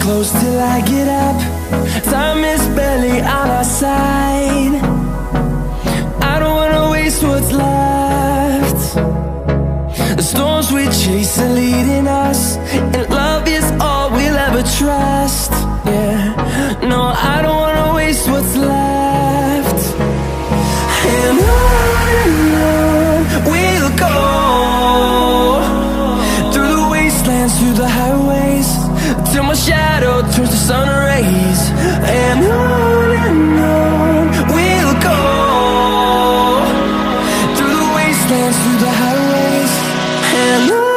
close till I get up. Time is barely on our side. I don't wanna waste what's left. The storms we chase are leading us, and love is all we'll ever trust. Yeah, no, I don't wanna waste what's left. And on we'll go, through the wastelands, through the highways, till my shadow turns to sun rays. And on we'll go, through the wastelands, through the highways, and on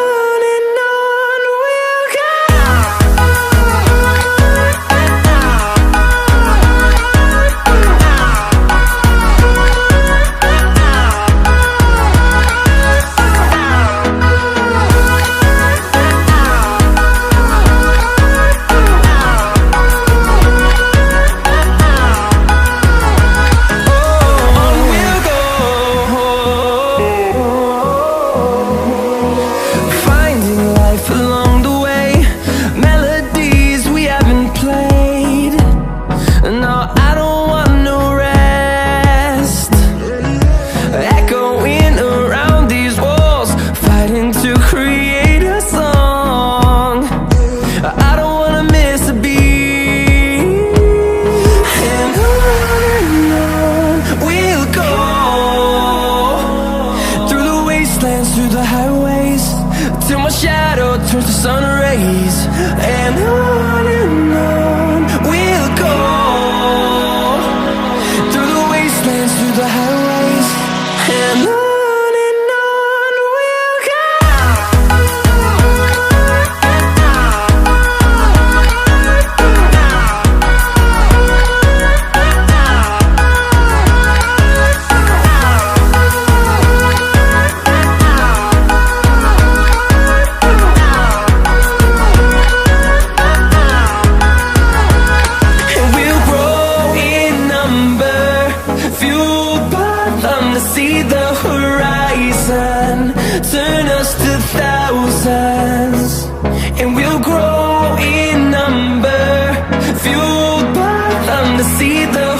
we'll go. Through the highways, till my shadow turns to sun rays. And on we'll go, through the wastelands, through the highways, and on we'll go. See the horizon turn us to thousands, and we'll grow in number, fueled by them to see the